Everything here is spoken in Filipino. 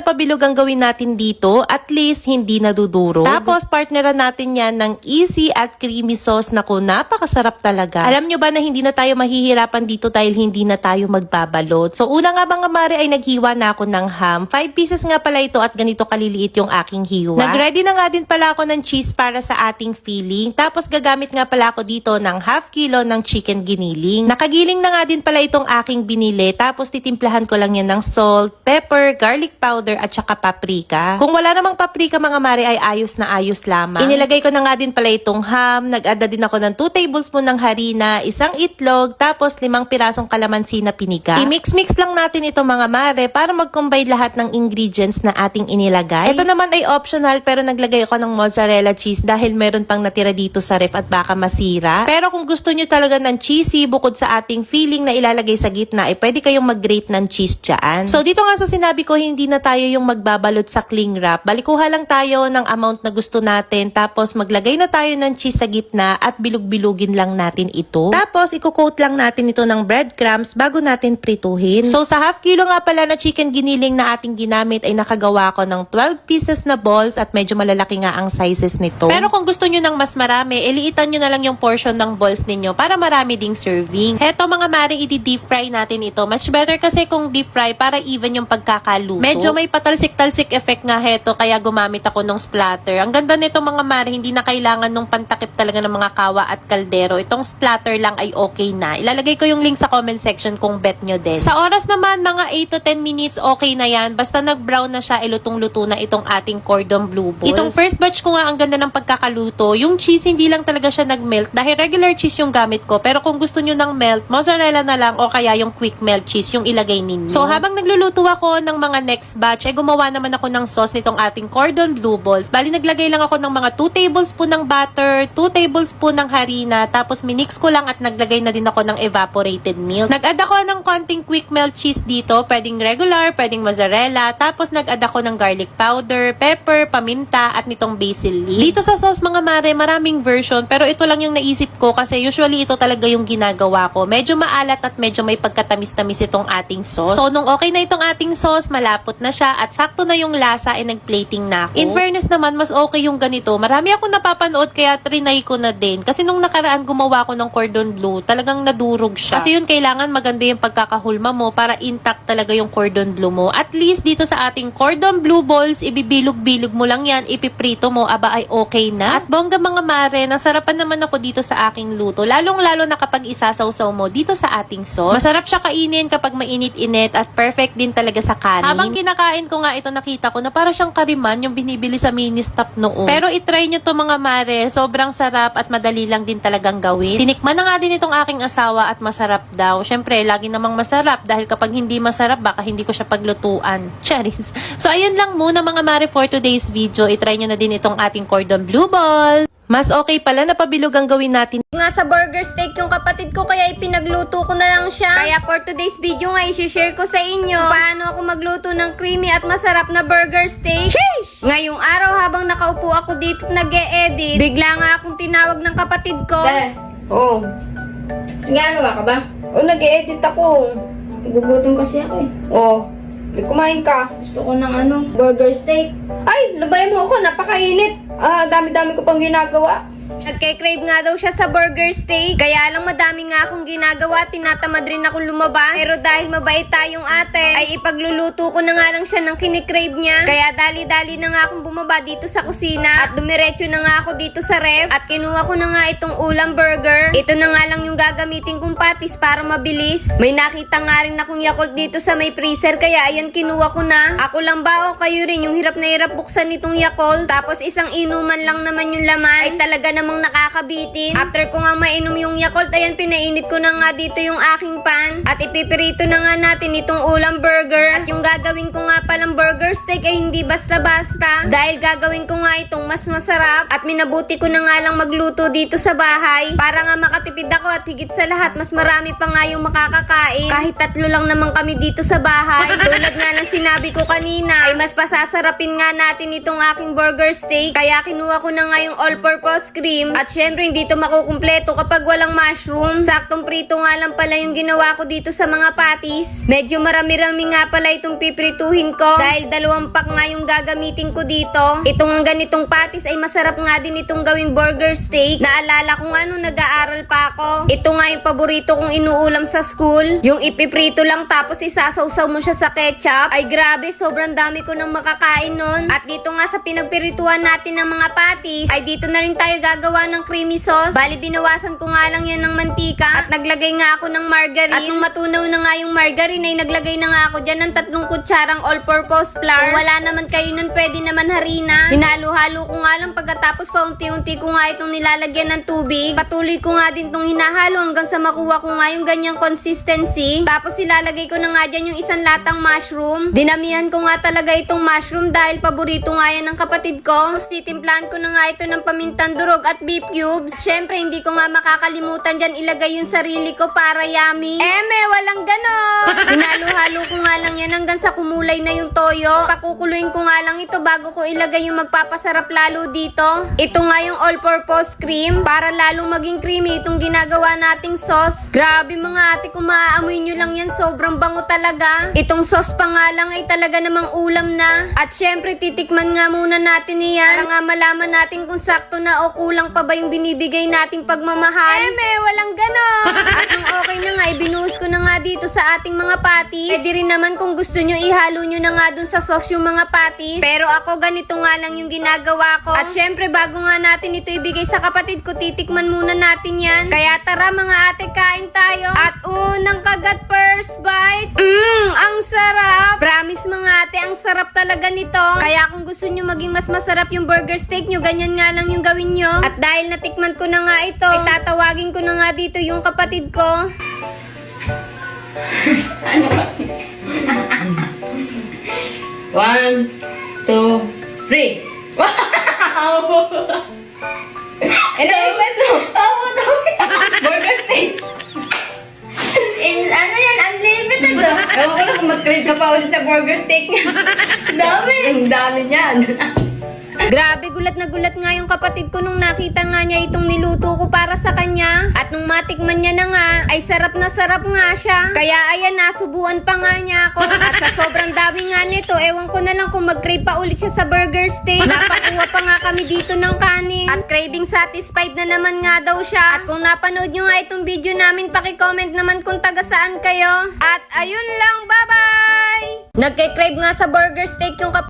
pabilog ang gawin natin dito, at least hindi nadudurog. Tapos partneran natin yan ng easy at creamy sauce. Naku, napakasarap talaga. Alam nyo ba na hindi na tayo mahihirapan dito dahil hindi na tayo magbabalot. So una nga mga mare ay naghiwa na ako ng ham. 5 pieces nga pala ito at ganito kaliliit yung aking hiwa. Nagready na nga din pala ako ng cheese para sa ating filling. Tapos gagamit nga pala ako dito ng half kilo ng chicken giniling. Nakagiling na nga din pala itong aking binili. Tapos titimplahan ko lang yan ng salt, pepper, garlic powder at saka paprika. Kung wala namang paprika mga mare ay ayos na ayos lamang. Inilagay ko na nga din pala itong ham. Nag-add din ako ng 2 tablespoon ng harina, isang itlog, tapos 5 pirasong kalamansi na piniga. I-mix-mix lang natin ito mga mare para mag-combine lahat ng ingredients na ating inilagay. Ito naman ay optional pero naglagay ako ng mozzarella cheese dahil meron pang natira dito sa ref at baka masira. Pero kung gusto nyo talaga ng cheesy bukod sa ating filling na ilalagay sa gitna ay pwede kayong mag-grate ng cheese dyan. So dito nga sa sinabi ko hindi na tayo yung magbabalot sa cling wrap. Balikuha lang tayo ng amount na gusto natin tapos maglagay na tayo ng cheese sa gitna at bilog-bilugin lang natin ito. Tapos iko-coat lang natin ito ng breadcrumbs bago natin prituhin. So sa half kilo nga pala na chicken giniling na ating ginamit ay nakagawa ko ng 12 pieces na balls at medyo malalaki nga ang sizes nito. Pero kung gusto nyo ng mas marami, iliitan nyo na lang yung portion ng balls ninyo para marami ding serving. Heto mga mare, i-deep fry natin ito. Much better kasi kung deep fry para even yung pagkakaluto. Medyo may patalsik-talsik effect nga heto kaya gumamit ako ng splatter. Ang ganda nito mga mare, hindi na kailangan nung pantakip talaga ng mga kawa at kaldero. Itong splatter lang ay okay na. Ilalagay ko yung link sa comment section kung bet nyo din. Sa oras naman, mga 8 to 10 minutes okay na yan. Basta nag-brown na siya, ilutong-luto na itong ating cordon bleu balls. Itong first batch ko nga ang ganda ng pagkakaluto. Yung cheese hindi lang talaga siya nag-melt dahil regular cheese yung gamit ko. Pero kung gusto nyo ng melt, mozzarella na lang o kaya yung quick melt cheese yung ilagay ninyo. So habang nagluluto ako ng mga next batch, ay gumawa naman ako ng sauce nitong ating cordon bleu balls. Bali naglagay lang ako ng mga 2 tablespoon ng butter, 2 tablespoon ng harina, tapos minix ko lang at naglagay na din ako ng evaporated milk. Nag-add ako ng konting quick melt cheese dito, pwedeng regular, pwedeng mozzarella, tapos nag-add ako ng garlic powder, pepper, paminta, at nitong basil leaf. Dito sa sauce mga mare, maraming version, pero ito lang yung naisip ko kasi usually ito talaga yung ginagawa ko. Medyo maalat at medyo may pagkatamis-tamis itong ating sauce. So nung okay na itong ating sauce, malapot na siya at sakto na yung lasa ay nag-plating na ako. In fairness naman, mas okay yung ganito. Marami akong napapanood kaya trinay ko na din. Kasi nung nakaraan gumawa ko ng cordon bleu, talagang nadurog siya. Kasi yun kailangan maganda yung pagkakahulma mo para intact talaga yung cordon bleu mo. At least dito sa ating cordon bleu balls, ibibilog-bilog mo lang yan, ipiprito mo, aba ay okay na. At bongga mga mare, nasarapan naman ako dito sa aking luto. Lalong-lalo na kapag isasawsaw mo dito sa ating sauce. Masarap siya kainin kapag mainit-init at perfect din talaga sa kanin. Habang kinakain ko nga ito, nakita ko na para siyang kariman yung binibili sa mini stop noon. Pero itry nyo to mga mare, sobrang sarap at madali lang din talagang gawin. Tinikman na nga din itong aking asawa at masarap daw. Syempre, lagi namang masarap dahil kapag hindi masarap, baka hindi ko siya paglutuan. Charis. So, ayun lang muna mga mare for today's video. Itry nyo na din itong ating cordon bleu ball. Mas okay pala na pabilog ang gawin natin. Nga sa burger steak yung kapatid ko kaya ipinagluto ko na lang siya. Kaya for today's video nga i-share ko sa inyo paano ako magluto ng creamy at masarap na burger steak. Sheesh! Ngayong araw habang nakaupo ako dito nag-e-edit, bigla nga akong tinawag ng kapatid ko. Oo. Nagagawa ka ba? Oo, nag-e-edit ako. Nagugutom kasi ako eh. Oo. Kumain ka. Gusto ko ng burger steak. Ay, labayan mo ako, napakainit. Dami-dami ko pang ginagawa. Nagke-crave nga daw siya sa burger steak. Kaya lang madami nga akong ginagawa. Tinatamad rin akong lumabas. Pero dahil mabait tayong ate, ay ipagluluto ko na nga lang siya ng kinikrave niya. Kaya dali-dali na nga akong bumaba dito sa kusina. At dumiretso na nga ako dito sa ref. At kinuha ko na nga itong ulam burger. Ito na nga lang yung gagamitin kong patis para mabilis. May nakita nga rin akong Yakult dito sa may freezer. Kaya ayan kinuha ko na. Ako lang ba o kayo rin yung hirap na hirap buksan itong Yakult? Tapos isang inuman lang naman yung laman. Ay talaga namang nakakabitin. After ko nga mainom yung Yakult, ayan pinainit ko na nga dito yung aking pan. At ipipirito na nga natin itong ulam burger. At yung gagawin ko nga palang burger steak ay hindi basta-basta. Dahil gagawin ko nga itong mas masarap. At minabuti ko na nga lang magluto dito sa bahay. Para nga makatipid ako at higit sa lahat, mas marami pa nga yung makakakain. Kahit 3 lang naman kami dito sa bahay. Tulad nga ng sinabi ko kanina, ay mas pasasarapin nga natin itong aking burger steak. Kaya kinuha ko na nga yung all-purpose cream cream. At syempre, hindi to makukumpleto kapag walang mushroom. Saktong prito nga lang pala yung ginawa ko dito sa mga patties. Medyo marami-rami nga pala itong piprituhin ko dahil 2 pack nga yung gagamitin ko dito. Itong ganitong patties ay masarap nga din itong gawing burger steak. Naalala ko nga nung nag-aaral pa ako. Ito nga yung paborito kong inuulam sa school. Yung ipiprito lang tapos isasawsaw mo siya sa ketchup. Ay grabe, sobrang dami ko nang makakain nun. At dito nga sa pinagpirituhan natin ng mga patties, ay dito na rin tayo gagawa ng creamy sauce. Bali, binawasan ko nga lang yan ng mantika at naglagay nga ako ng margarine. At nung matunaw na nga yung margarine, ay naglagay na nga ako dyan ng 3 kutsarang all-purpose flour. Kung wala naman kayo nun, pwede naman harina. Hinalo-halo ko nga lang pagkatapos paunti-unti ko nga itong nilalagyan ng tubig. Patuloy ko nga din itong hinahalo hanggang sa makuha ko nga yung ganyang consistency. Tapos ilalagay ko na nga dyan yung 1 latang mushroom. Dinamihan ko nga talaga itong mushroom dahil paborito nga yan ng kapatid ko. Tapos titimplahan ko na nga ito ng pamintang durog at beef cubes. Syempre, hindi ko nga makakalimutan dyan ilagay yung sarili ko para yummy. Walang ganon! Hinalo-halo ko nga lang yan hanggang sa kumulay na yung toyo. Pakukuluin ko nga lang ito bago ko ilagay yung magpapasarap lalo dito. Ito nga yung all-purpose cream para lalong maging creamy itong ginagawa nating sauce. Grabe mga ate, kung maaamoy nyo lang yan, sobrang bango talaga. Itong sauce pa nga lang ay talaga namang ulam na. At syempre, titikman nga muna natin iyan para nga malaman natin kung sakto na o kulang pa ba yung binibigay nating pagmamahal. Walang ganon! At nung okay na nga, ibinuhos ko na nga dito sa ating mga patties. Pwede rin naman kung gusto nyo, ihalo nyo na nga dun sa sauce yung mga patties. Pero ako, ganito nga lang yung ginagawa ko. At syempre, bago nga natin ito ibigay sa kapatid ko, titikman muna natin yan. Kaya tara mga ate, kain tayo. At unang kagat, first bite. Ang sarap! Promise mga ate, ang sarap talaga nito. Kaya kung gusto nyo maging mas masarap yung burger steak nyo, ganyan nga lang yung gawin nyo. At dahil natikman ko na nga ito, ay tatawagin ko na nga dito yung kapatid ko. One, two, three. Wow! Ito yung peso. Burger steak. Ano yan? Unlimited do. Ewan ko lang kung mag-trade ka pa ulit sa burger steak niya. Ang dami niyan. Grabe, gulat na gulat nga yung kapatid ko nung nakita nga niya itong niluto ko para sa kanya. At nung matikman niya na nga, ay sarap na sarap nga siya. Kaya ayan, nasubuan pa nga niya ako. At sa sobrang dami nga nito, ewan ko na lang kung mag-crave pa ulit siya sa burger steak. Napakuha pa nga kami dito ng kanin. At craving satisfied na naman nga daw siya. At kung napanood nyo nga itong video namin, paki-comment naman kung taga saan kayo. At ayun lang, bye-bye! Nagke-crave nga sa burger steak yung kapatid